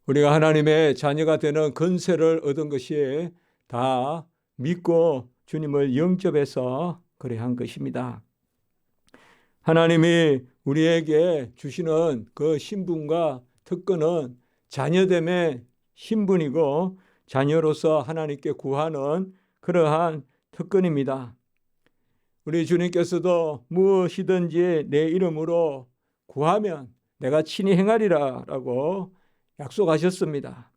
우리가 하나님의 자녀가 되는 권세를 얻은 것이 다 믿고 주님을 영접해서 그래 한 것입니다. 하나님이 우리에게 주시는 그 신분과 특권은 자녀됨의 신분이고 자녀로서 하나님께 구하는 그러한 특권입니다. 우리 주님께서도 무엇이든지 내 이름으로 구하면 내가 친히 행하리라 라고 약속하셨습니다.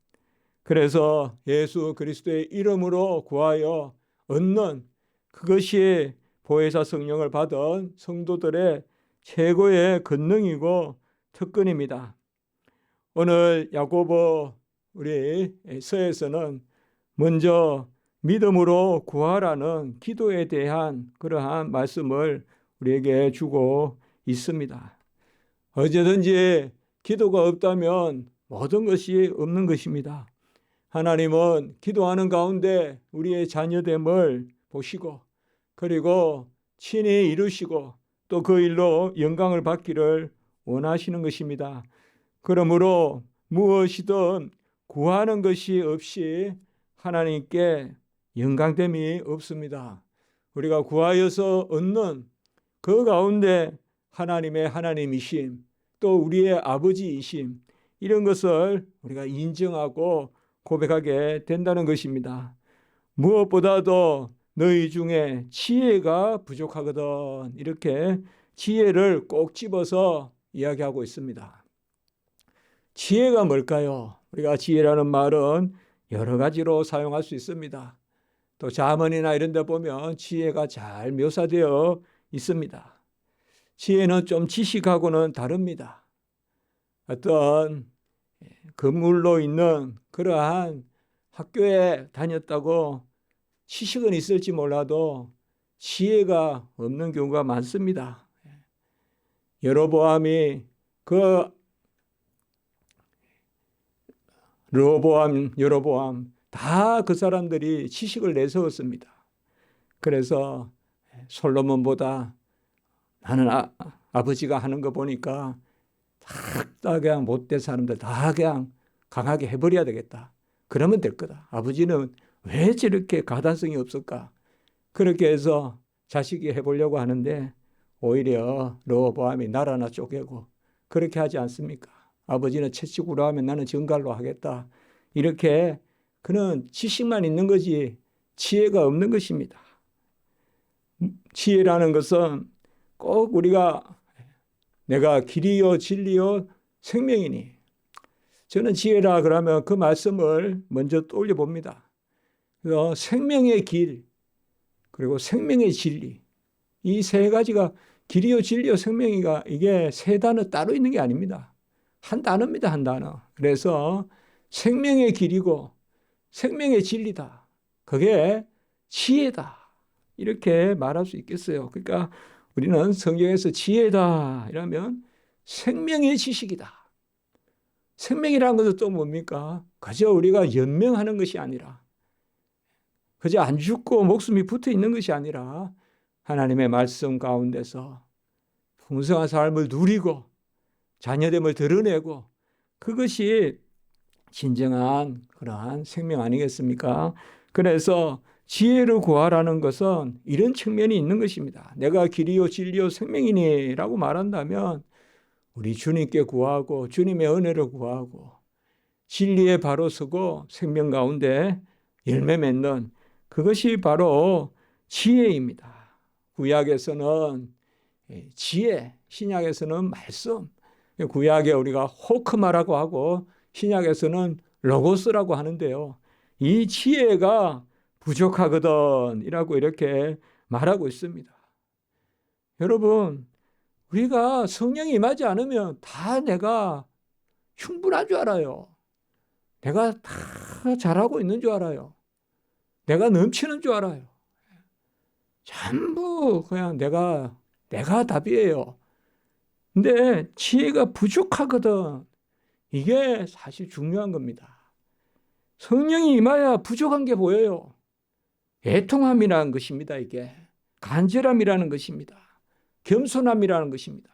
그래서 예수 그리스도의 이름으로 구하여 얻는 그것이 보혜사 성령을 받은 성도들의 최고의 권능이고 특권입니다. 오늘 야고보 우리 서에서는 먼저 믿음으로 구하라는 기도에 대한 그러한 말씀을 우리에게 주고 있습니다. 언제든지 기도가 없다면 모든 것이 없는 것입니다. 하나님은 기도하는 가운데 우리의 자녀됨을 보시고 그리고 친히 이루시고 또 그 일로 영광을 받기를 원하시는 것입니다. 그러므로 무엇이든 구하는 것이 없이 하나님께 영광됨이 없습니다. 우리가 구하여서 얻는 그 가운데 하나님의 하나님이심 또 우리의 아버지이심 이런 것을 우리가 인정하고 고백하게 된다는 것입니다. 무엇보다도 너희 중에 지혜가 부족하거든 이렇게 지혜를 꼭 집어서 이야기하고 있습니다. 지혜가 뭘까요? 우리가 지혜라는 말은 여러 가지로 사용할 수 있습니다. 또 자문이나 이런 데 보면 지혜가 잘 묘사되어 있습니다. 지혜는 좀 지식하고는 다릅니다. 어떤 건물로 있는 그러한 학교에 다녔다고 지식은 있을지 몰라도 지혜가 없는 경우가 많습니다. 여로보암이 그 여로보암 다 그 사람들이 지식을 내세웠습니다. 그래서 솔로몬보다 나는 아버지가 하는 거 보니까 다 그냥 못된 사람들 다 그냥 강하게 해버려야 되겠다. 그러면 될 거다. 아버지는 왜 저렇게 가단성이 없을까? 그렇게 해서 자식이 해보려고 하는데 오히려 르호보암이 나라나 쪼개고 그렇게 하지 않습니까? 아버지는 채찍으로 하면 나는 정갈로 하겠다. 이렇게 그는 지식만 있는 거지 지혜가 없는 것입니다. 지혜라는 것은 꼭 우리가 내가 길이요 진리요 생명이니 저는 지혜라 그러면 그 말씀을 먼저 떠올려 봅니다. 그래서 생명의 길 그리고 생명의 진리 이 세 가지가 길이요 진리요 생명이가 이게 세 단어 따로 있는 게 아닙니다. 한 단어입니다. 한 단어. 그래서 생명의 길이고 생명의 진리다. 그게 지혜다. 이렇게 말할 수 있겠어요. 그러니까 우리는 성경에서 지혜다 이러면 생명의 지식이다. 생명이라는 것은 또 뭡니까? 그저 우리가 연명하는 것이 아니라 그저 안 죽고 목숨이 붙어 있는 것이 아니라 하나님의 말씀 가운데서 풍성한 삶을 누리고 자녀됨을 드러내고 그것이 진정한 그러한 생명 아니겠습니까? 그래서 지혜를 구하라는 것은 이런 측면이 있는 것입니다. 내가 길이요 진리요 생명이니 라고 말한다면 우리 주님께 구하고 주님의 은혜를 구하고 진리에 바로 서고 생명 가운데 열매 맺는 그것이 바로 지혜입니다. 구약에서는 지혜, 신약에서는 말씀, 구약에 우리가 호크마라고 하고 신약에서는 로고스라고 하는데요. 이 지혜가 부족하거든 이라고 이렇게 말하고 있습니다. 여러분, 우리가 성령이 임하지 않으면 다 내가 충분한 줄 알아요. 내가 다 잘하고 있는 줄 알아요. 내가 넘치는 줄 알아요. 전부 그냥 내가 답이에요. 근데 지혜가 부족하거든. 이게 사실 중요한 겁니다. 성령이 임하야 부족한 게 보여요. 애통함이라는 것입니다. 이게 간절함이라는 것입니다. 겸손함이라는 것입니다.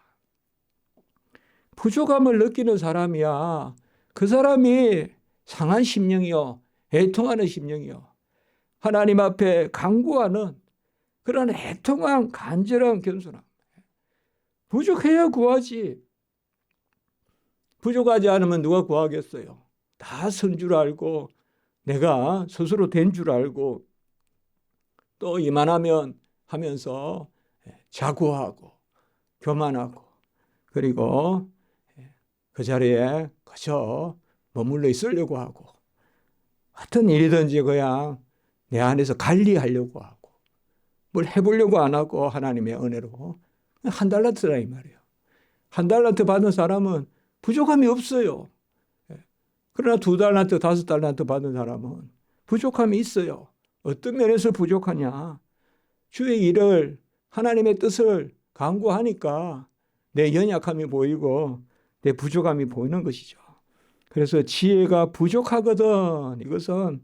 부족함을 느끼는 사람이야 그 사람이 상한 심령이요, 애통하는 심령이요, 하나님 앞에 간구하는 그런 애통한 간절한 겸손함. 부족해야 구하지. 부족하지 않으면 누가 구하겠어요? 다 선 줄 알고 내가 스스로 된 줄 알고 또 이만하면 하면서 자고하고 교만하고 그리고 그 자리에 그저 머물러 있으려고 하고 어떤 일이든지 그냥 내 안에서 관리하려고 하고 뭘 해보려고 안 하고 하나님의 은혜로 한 달란트라 이 말이에요. 한 달란트 받은 사람은 부족함이 없어요. 그러나 2달란트, 5달란트 받은 사람은 부족함이 있어요. 어떤 면에서 부족하냐? 주의 일을 하나님의 뜻을 간구하니까 내 연약함이 보이고 내 부족함이 보이는 것이죠. 그래서 지혜가 부족하거든. 이것은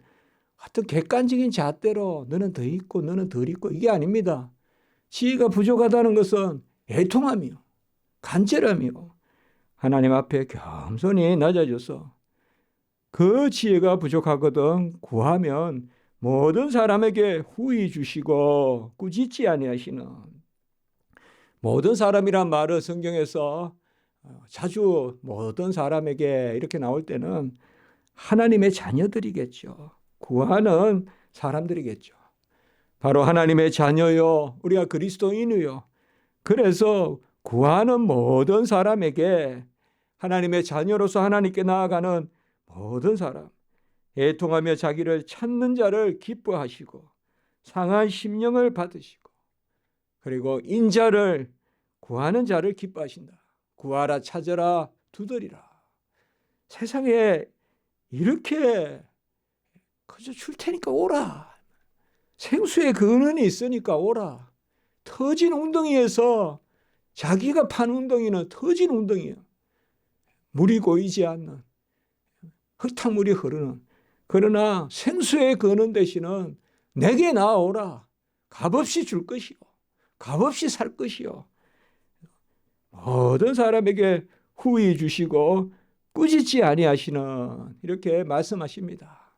어떤 객관적인 잣대로 너는 더 있고 너는 덜 있고 이게 아닙니다. 지혜가 부족하다는 것은 애통함이요, 간절함이요. 하나님 앞에 겸손히 낮아져서 그 지혜가 부족하거든 구하면 모든 사람에게 후히 주시고 꾸짖지 아니하시는. 모든 사람이란 말은 성경에서 자주 모든 사람에게 이렇게 나올 때는 하나님의 자녀들이겠죠. 구하는 사람들이겠죠. 바로 하나님의 자녀요, 우리가 그리스도인이요. 그래서 구하는 모든 사람에게 하나님의 자녀로서 하나님께 나아가는 모든 사람, 애통하며 자기를 찾는 자를 기뻐하시고 상한 심령을 받으시고 그리고 인자를 구하는 자를 기뻐하신다. 구하라, 찾으라, 두드리라. 세상에 이렇게 그저 줄 테니까 오라. 생수의 근원이 있으니까 오라. 터진 웅덩이에서 자기가 판 웅덩이는 터진 웅덩이에요. 물이 고이지 않는 흙탕물이 흐르는. 그러나 생수의 근원 대신은 내게 나아오라. 값없이 줄 것이요, 값없이 살 것이요. 모든 사람에게 후히 주시고 꾸짖지 아니하시는, 이렇게 말씀하십니다.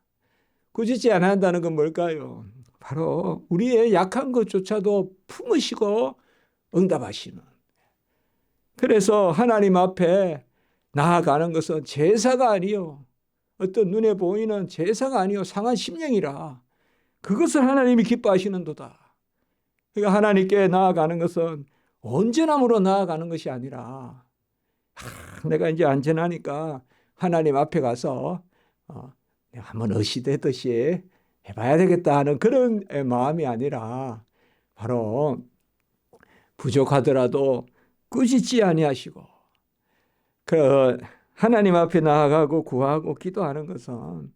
꾸짖지 아니한다는 건 뭘까요? 바로 우리의 약한 것조차도 품으시고 응답하시는. 그래서 하나님 앞에 나아가는 것은 제사가 아니요, 어떤 눈에 보이는 제사가 아니요, 상한 심령이라. 그것을 하나님이 기뻐하시는도다. 그러니까 하나님께 나아가는 것은 온전함으로 나아가는 것이 아니라 내가 이제 안전하니까 하나님 앞에 가서 내가 한번 어시되듯이 해봐야 되겠다 하는 그런 마음이 아니라 바로 부족하더라도 꾸짖지 아니하시고 그 하나님 앞에 나아가고 구하고 기도하는 것은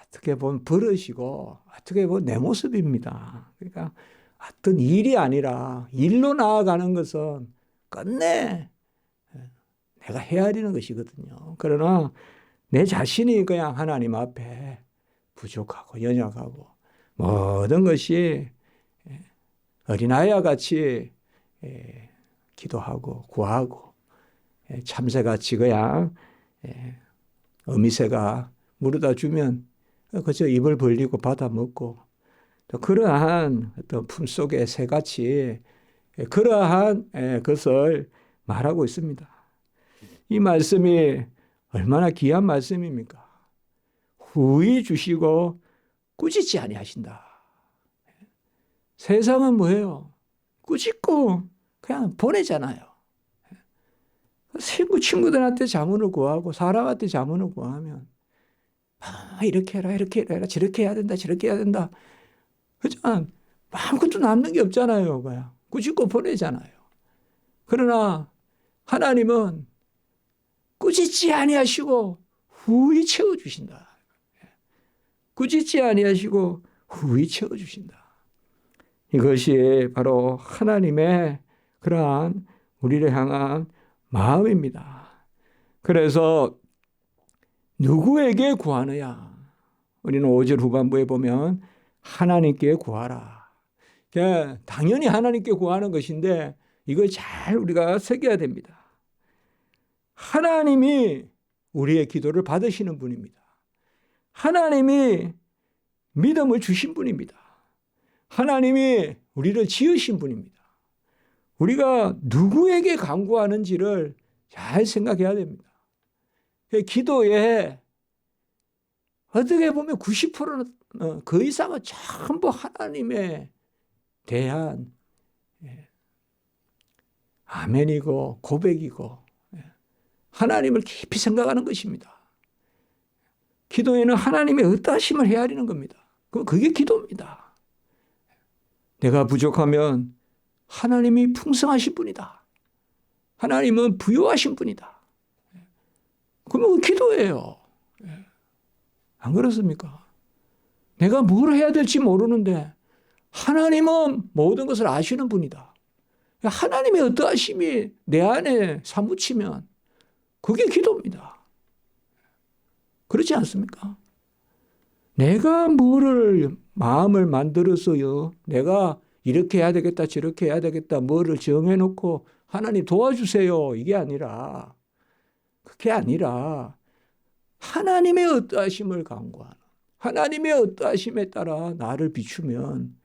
어떻게 보면 버릇이고 어떻게 보면 내 모습입니다. 그러니까 어떤 일이 아니라 일로 나아가는 것은 끝내 내가 헤아리는 것이거든요. 그러나 내 자신이 그냥 하나님 앞에 부족하고 연약하고 모든 것이 어린아이와 같이 기도하고 구하고 참새같이 그냥 어미새가 물어다 주면 그저 입을 벌리고 받아 먹고 또 그러한 어떤 품속의 새같이 그러한 것을 말하고 있습니다. 이 말씀이 얼마나 귀한 말씀입니까? 후히 주시고 꾸짖지 아니하신다. 세상은 뭐예요? 꾸짖고 그냥 보내잖아요. 친구들한테 자문을 구하고 사람한테 자문을 구하면 이렇게 해라, 이렇게 해라, 저렇게 해야 된다, 저렇게 해야 된다. 그렇지만 아무것도 남는 게 없잖아요. 그냥 꾸짖고 보내잖아요. 그러나 하나님은 꾸짖지 아니하시고 후히 채워주신다. 꾸짖지 아니하시고 후히 채워주신다. 이것이 바로 하나님의 그러한 우리를 향한 마음입니다. 그래서 누구에게 구하느냐? 우리는 5절 후반부에 보면 하나님께 구하라. 당연히 하나님께 구하는 것인데 이걸 잘 우리가 새겨야 됩니다. 하나님이 우리의 기도를 받으시는 분입니다. 하나님이 믿음을 주신 분입니다. 하나님이 우리를 지으신 분입니다. 우리가 누구에게 간구하는지를 잘 생각해야 됩니다. 기도에 어떻게 보면 90%는 그 이상은 전부 하나님에 대한 아멘이고 고백이고 하나님을 깊이 생각하는 것입니다. 기도에는 하나님의 의따심을 헤아리는 겁니다. 그게 기도입니다. 내가 부족하면 하나님이 풍성하신 분이다. 하나님은 부유하신 분이다. 그러면 기도예요. 안 그렇습니까? 내가 뭘 해야 될지 모르는데 하나님은 모든 것을 아시는 분이다. 하나님의 어떠하심이 내 안에 사무치면 그게 기도입니다. 그렇지 않습니까? 내가 뭐를 마음을 만들어서요. 내가 이렇게 해야 되겠다 저렇게 해야 되겠다 뭐를 정해놓고 하나님 도와주세요. 이게 아니라 그게 아니라 하나님의 어떠하심을 간구하는 하나님의 어떠하심에 따라 나를 비추면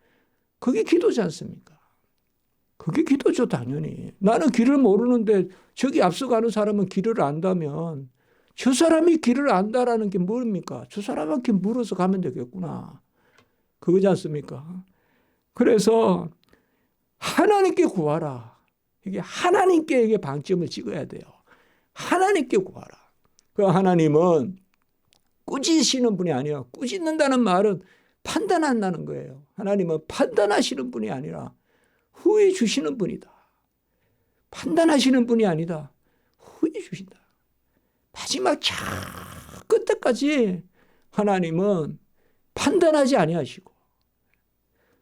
그게 기도지 않습니까? 그게 기도죠 당연히. 나는 길을 모르는데 저기 앞서가는 사람은 길을 안다면 저 사람이 길을 안다라는 게 뭡니까? 저 사람한테 물어서 가면 되겠구나. 그거지 않습니까? 그래서 하나님께 구하라. 이게 하나님께 방점을 찍어야 돼요. 하나님께 구하라. 그 하나님은 꾸짖으시는 분이 아니에요. 꾸짖는다는 말은 판단한다는 거예요. 하나님은 판단하시는 분이 아니라 후회 주시는 분이다. 판단하시는 분이 아니다. 후회 주신다. 마지막 끝때까지 하나님은 판단하지 아니하시고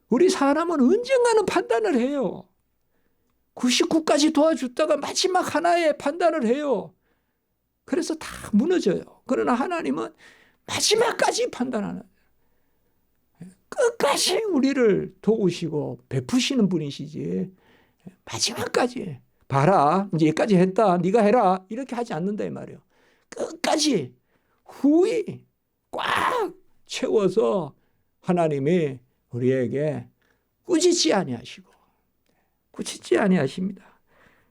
우리 사람은 언젠가는 판단을 해요. 99까지 도와줬다가 마지막 하나의 판단을 해요. 그래서 다 무너져요. 그러나 하나님은 마지막까지 판단하는 끝까지 우리를 도우시고 베푸시는 분이시지 마지막까지 봐라 이제 여기까지 했다 네가 해라 이렇게 하지 않는다 이 말이에요. 끝까지 후히 꽉 채워서 하나님이 우리에게 꾸짖지 아니하시고 꾸짖지 아니하십니다.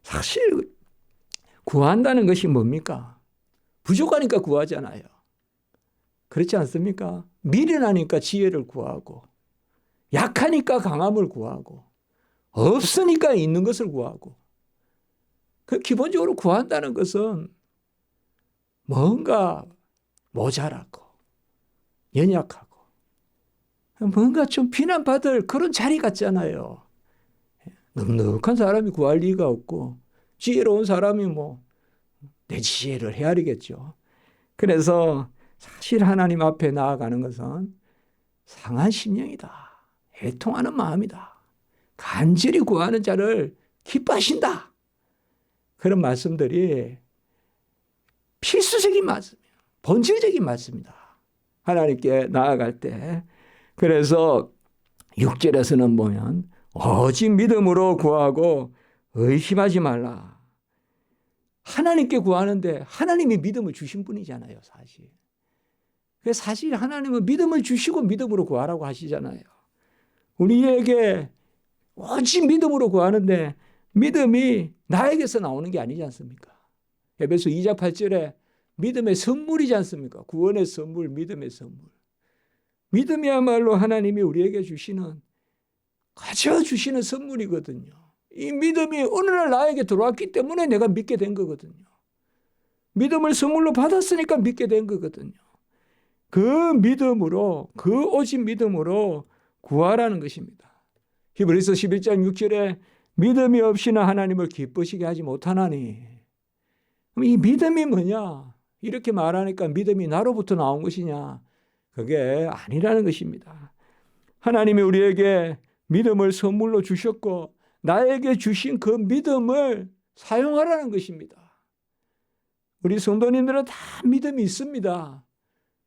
사실 구한다는 것이 뭡니까? 부족하니까 구하잖아요. 그렇지 않습니까? 미련하니까 지혜를 구하고 약하니까 강함을 구하고 없으니까 있는 것을 구하고 그 기본적으로 구한다는 것은 뭔가 모자라고 연약하고 뭔가 좀 비난받을 그런 자리 같잖아요. 넉넉한 사람이 구할 리가 없고 지혜로운 사람이 내 지혜를 헤아리겠죠. 그래서 사실 하나님 앞에 나아가는 것은 상한 심령이다. 애통하는 마음이다. 간절히 구하는 자를 기뻐하신다. 그런 말씀들이 필수적인 말씀이에요. 본질적인 말씀이다. 하나님께 나아갈 때. 그래서 6절에서는 보면 오직 믿음으로 구하고 의심하지 말라. 하나님께 구하는데 하나님이 믿음을 주신 분이잖아요. 사실 하나님은 믿음을 주시고 믿음으로 구하라고 하시잖아요. 우리에게 오직 믿음으로 구하는데 믿음이 나에게서 나오는 게 아니지 않습니까? 에베소 2장 8절에 믿음의 선물이지 않습니까? 구원의 선물, 믿음의 선물. 믿음이야말로 하나님이 우리에게 주시는 가져주시는 선물이거든요. 이 믿음이 어느 날 나에게 들어왔기 때문에 내가 믿게 된 거거든요. 믿음을 선물로 받았으니까 믿게 된 거거든요. 그 믿음으로 그 오직 믿음으로 구하라는 것입니다. 히브리서 11장 6절에 믿음이 없이는 하나님을 기쁘시게 하지 못하나니. 그럼 이 믿음이 뭐냐? 이렇게 말하니까 믿음이 나로부터 나온 것이냐? 그게 아니라는 것입니다. 하나님이 우리에게 믿음을 선물로 주셨고 나에게 주신 그 믿음을 사용하라는 것입니다. 우리 성도님들은 다 믿음이 있습니다.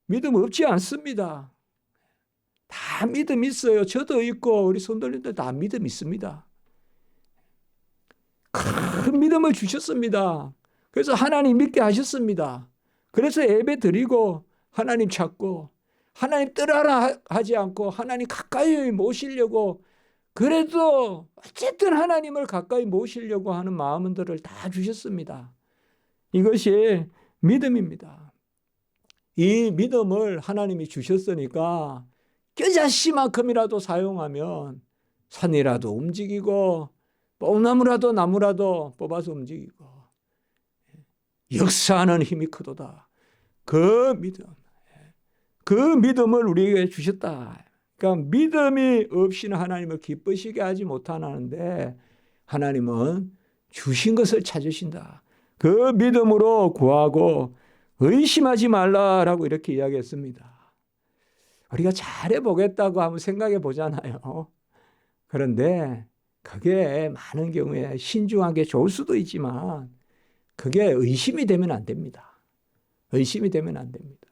믿음 없지 않습니다. 다 믿음 있어요. 저도 있고 우리 성도님들 다 믿음 있습니다. 큰 믿음을 주셨습니다. 그래서 하나님 믿게 하셨습니다. 그래서 예배 드리고 하나님 찾고 하나님 뜨라라 하지 않고 하나님 가까이 모시려고, 그래도 어쨌든 하나님을 가까이 모시려고 하는 마음들을 다 주셨습니다. 이것이 믿음입니다. 이 믿음을 하나님이 주셨으니까 꾀자씨만큼이라도 사용하면 산이라도 움직이고 뽕나무라도 나무라도 뽑아서 움직이고 역사하는 힘이 크도다. 그 믿음을 우리에게 주셨다. 그러니까 믿음이 없이는 하나님을 기쁘시게 하지 못하는데 하나님은 주신 것을 찾으신다. 그 믿음으로 구하고 의심하지 말라라고 이렇게 이야기했습니다. 우리가 잘해보겠다고 한번 생각해 보잖아요. 그런데 그게 많은 경우에 신중한 게 좋을 수도 있지만 그게 의심이 되면 안 됩니다. 의심이 되면 안 됩니다.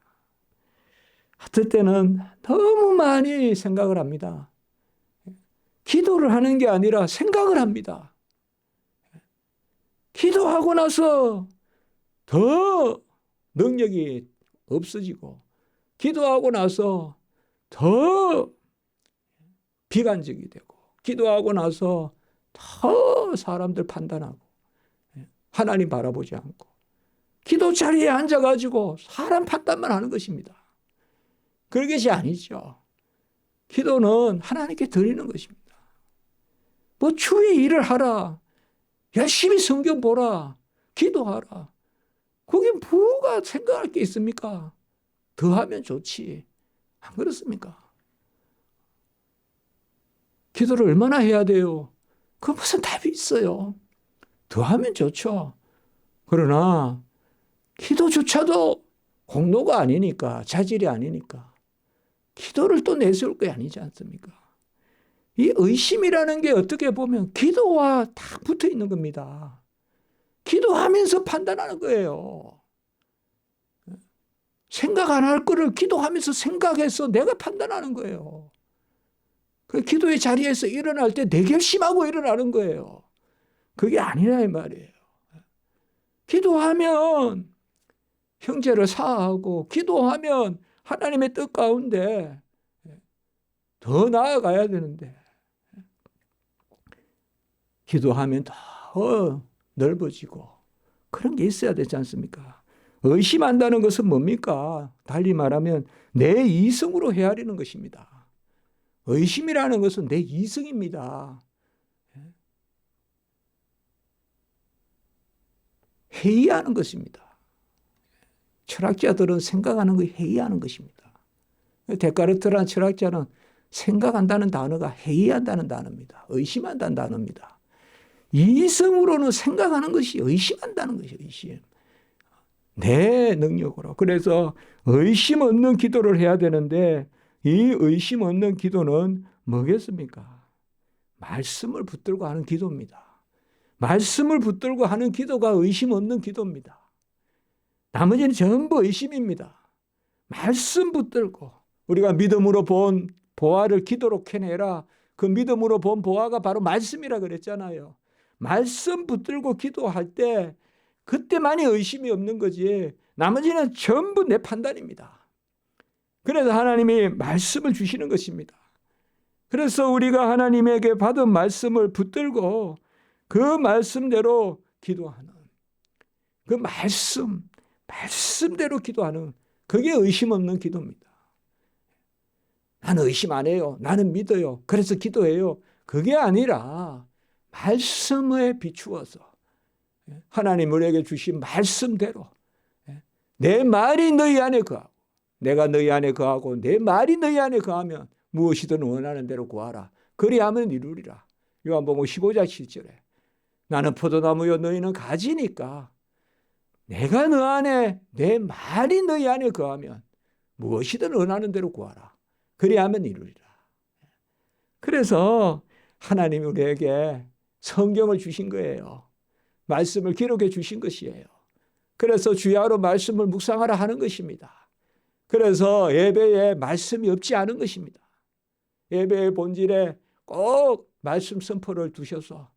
어떨 때는 너무 많이 생각을 합니다. 기도를 하는 게 아니라 생각을 합니다. 기도하고 나서 더 능력이 없어지고 기도하고 나서 더 비관적이 되고 기도하고 나서 더 사람들 판단하고 하나님 바라보지 않고 기도 자리에 앉아가지고 사람 판단만 하는 것입니다. 그런 것이 아니죠. 기도는 하나님께 드리는 것입니다. 뭐 주의 일을 하라, 열심히 성경 보라, 기도하라. 거기 뭐가 생각할 게 있습니까? 더 하면 좋지. 안 그렇습니까? 기도를 얼마나 해야 돼요? 그 무슨 답이 있어요? 더 하면 좋죠. 그러나 기도조차도 공로가 아니니까, 자질이 아니니까 기도를 또 내세울 게 아니지 않습니까? 이 의심이라는 게 어떻게 보면 기도와 다 붙어 있는 겁니다. 기도하면서 판단하는 거예요. 생각 안 할 거를 기도하면서 생각해서 내가 판단하는 거예요. 그 기도의 자리에서 일어날 때 내 결심하고 일어나는 거예요. 그게 아니라 이 말이에요. 기도하면 형제를 사하고 기도하면 하나님의 뜻 가운데 더 나아가야 되는데 기도하면 더 넓어지고 그런 게 있어야 되지 않습니까? 의심한다는 것은 뭡니까? 달리 말하면 내 이성으로 헤아리는 것입니다. 의심이라는 것은 내 이성입니다. 회의하는 것입니다. 철학자들은 생각하는 걸 회의하는 것입니다. 데카르트라는 철학자는 생각한다는 단어가 회의한다는 단어입니다. 의심한다는 단어입니다. 이성으로는 생각하는 것이 의심한다는 것이에요. 의심. 내 능력으로. 그래서 의심 없는 기도를 해야 되는데 이 의심 없는 기도는 뭐겠습니까? 말씀을 붙들고 하는 기도입니다. 말씀을 붙들고 하는 기도가 의심 없는 기도입니다. 나머지는 전부 의심입니다. 말씀 붙들고 우리가 믿음으로 본 보화를 기도로 캐내라. 그 믿음으로 본 보화가 바로 말씀이라 그랬잖아요. 말씀 붙들고 기도할 때 그때만이 의심이 없는 거지 나머지는 전부 내 판단입니다. 그래서 하나님이 말씀을 주시는 것입니다. 그래서 우리가 하나님에게 받은 말씀을 붙들고 그 말씀대로 기도하는 그 말씀대로 기도하는 그게 의심 없는 기도입니다. 나는 의심 안 해요. 나는 믿어요. 그래서 기도해요. 그게 아니라 말씀에 비추어서 하나님 우리에게 주신 말씀대로 내 말이 너희 안에 거하고 내가 너희 안에 거하고 내 말이 너희 안에 거하면 무엇이든 원하는 대로 구하라. 그리하면 이루리라. 요한복음 15장 7절에 나는 포도나무요 너희는 가지니까 내가 너 안에 내 말이 너희 안에 거하면 무엇이든 원하는 대로 구하라. 그리하면 이루리라. 그래서 하나님이 우리에게 성경을 주신 거예요. 말씀을 기록해 주신 것이에요. 그래서 주야로 말씀을 묵상하라 하는 것입니다. 그래서 예배에 말씀이 없지 않은 것입니다. 예배의 본질에 꼭 말씀 선포를 두셔서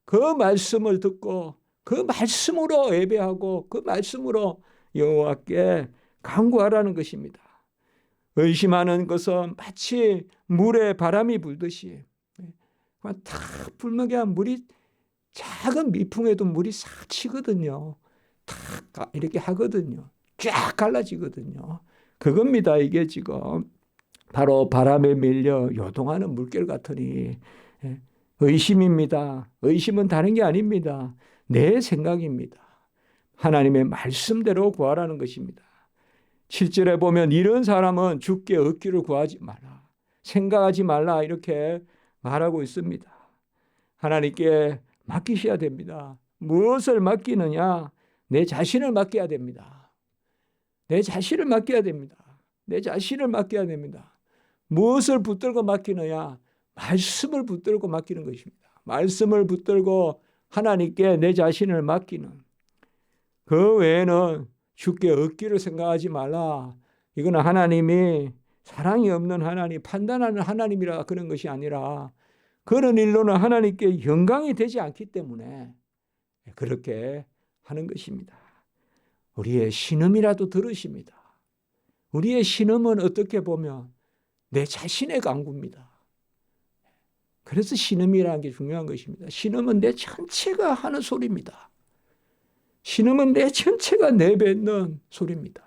그 말씀을 듣고 그 말씀으로 예배하고 그 말씀으로 여호와께 간구하라는 것입니다. 의심하는 것은 마치 물에 바람이 불듯이 탁 불면 그냥 물이 작은 미풍에도 물이 싹 치거든요. 탁 이렇게 하거든요. 쫙 갈라지거든요. 그겁니다. 이게 지금 바로 바람에 밀려 요동하는 물결 같으니 의심입니다. 의심은 다른 게 아닙니다. 내 생각입니다. 하나님의 말씀대로 구하라는 것입니다. 7절에 보면 이런 사람은 주께 얻기를 구하지 마라. 생각하지 말라 이렇게 말하고 있습니다. 하나님께 맡기셔야 됩니다. 무엇을 맡기느냐? 내 자신을 맡겨야 됩니다. 내 자신을 맡겨야 됩니다. 내 자신을 맡겨야 됩니다. 무엇을 붙들고 맡기느냐? 말씀을 붙들고 맡기는 것입니다. 말씀을 붙들고 하나님께 내 자신을 맡기는. 그 외에는 주께 얻기를 생각하지 말라. 이거는 하나님이 사랑이 없는 하나님, 판단하는 하나님이라 그런 것이 아니라 그런 일로는 하나님께 영광이 되지 않기 때문에 그렇게 하는 것입니다. 우리의 신음이라도 들으십니다. 우리의 신음은 어떻게 보면 내 자신의 간구입니다. 그래서 신음이라는 게 중요한 것입니다. 신음은 내 전체가 하는 소리입니다. 신음은 내 전체가 내뱉는 소리입니다.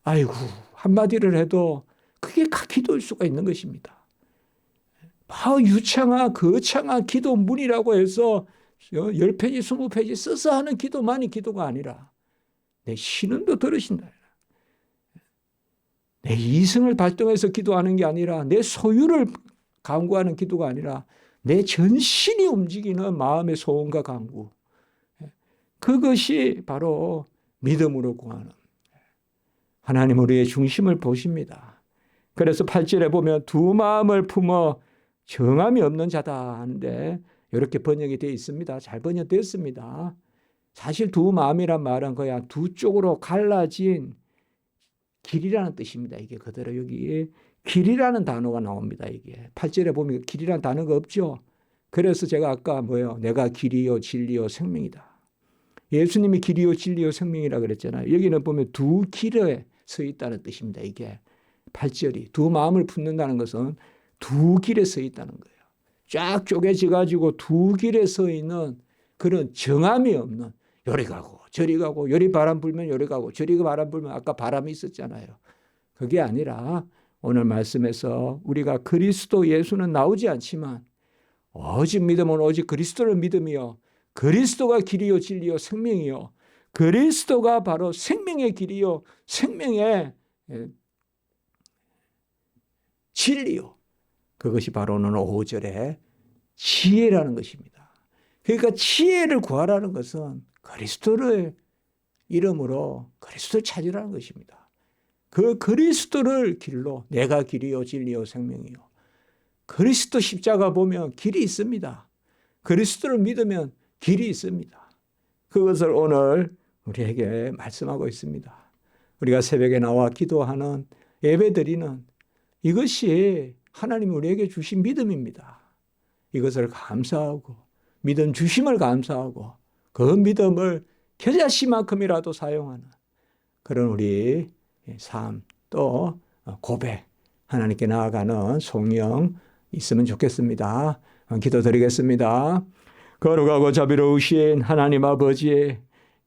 아이고, 한마디를 해도 그게 기도일 수가 있는 것입니다. 유창한 거창한 기도문이라고 해서 10페이지 20페이지 써서 하는 기도만이 기도가 아니라 내 신음도 들으신다. 내 이성을 발동해서 기도하는 게 아니라 내 소유를 간구하는 기도가 아니라 내 전신이 움직이는 마음의 소원과 간구. 그것이 바로 믿음으로 구하는. 하나님 우리의 중심을 보십니다. 그래서 8절에 보면 두 마음을 품어 정함이 없는 자다 하는데 이렇게 번역이 되어 있습니다. 잘 번역됐습니다. 사실 두 마음이란 말은 그냥 두 쪽으로 갈라진 길이라는 뜻입니다. 이게 그대로 여기 길이라는 단어가 나옵니다. 이게 8절에 보면 길이라는 단어가 없죠. 그래서 제가 아까 내가 길이요 진리요 생명이다. 예수님이 길이요 진리요 생명이라 그랬잖아요. 여기는 보면 두 길에 서 있다는 뜻입니다. 이게 8절이 두 마음을 품는다는 것은 두 길에 서 있다는 거예요. 쫙 쪼개져 가지고 두 길에 서 있는 그런 정함이 없는, 요리 가고 저리 가고, 요리 바람 불면 요리 가고 저리 바람 불면, 아까 바람이 있었잖아요. 그게 아니라 오늘 말씀에서 우리가 그리스도 예수는 나오지 않지만 오직 믿음은 오직 그리스도를 믿음이요 그리스도가 길이요 진리요 생명이요 그리스도가 바로 생명의 길이요 생명의 진리요, 그것이 바로 오늘 5절의 지혜라는 것입니다. 그러니까 지혜를 구하라는 것은 그리스도를 이름으로 그리스도를 찾으라는 것입니다. 그 그리스도를 길로, 내가 길이요 진리요 생명이요, 그리스도 십자가 보면 길이 있습니다. 그리스도를 믿으면 길이 있습니다. 그것을 오늘 우리에게 말씀하고 있습니다. 우리가 새벽에 나와 기도하는, 예배드리는 이것이 하나님이 우리에게 주신 믿음입니다. 이것을 감사하고 믿음 주심을 감사하고 그 믿음을 겨자씨만큼이라도 사용하는 그런 우리 삶, 또 고백, 하나님께 나아가는 송영 있으면 좋겠습니다. 기도드리겠습니다. 거룩하고 자비로우신 하나님 아버지,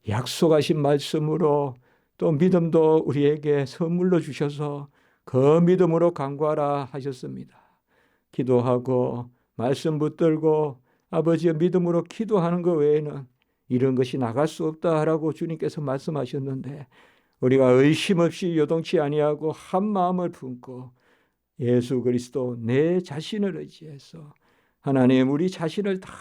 약속하신 말씀으로 또 믿음도 우리에게 선물로 주셔서 그 믿음으로 간구하라 하셨습니다. 기도하고 말씀 붙들고 아버지의 믿음으로 기도하는 것 외에는 이런 것이 나갈 수 없다라고 주님께서 말씀하셨는데, 우리가 의심 없이 요동치 아니하고 한 마음을 품고 예수 그리스도 내 자신을 의지해서 하나님 우리 자신을 다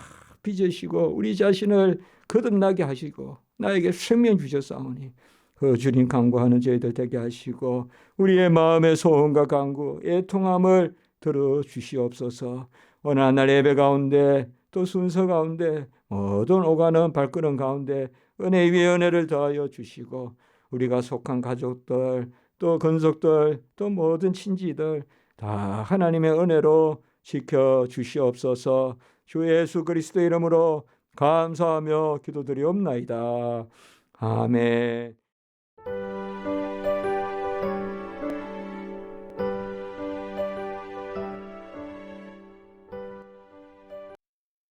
빚으시고 우리 자신을 거듭나게 하시고 나에게 생명 주셨사오니 그 주님 간구하는 저희들 되게 하시고 우리의 마음의 소원과 간구, 애통함을 들어주시옵소서. 오늘 날 예배 가운데 또 순서 가운데 모든 오가는 발걸음 가운데 은혜 위에 은혜를 더하여 주시고 우리가 속한 가족들 또 건속들 또 모든 친지들 다 하나님의 은혜로 지켜주시옵소서. 주 예수 그리스도 이름으로 감사하며 기도드리옵나이다. 아멘.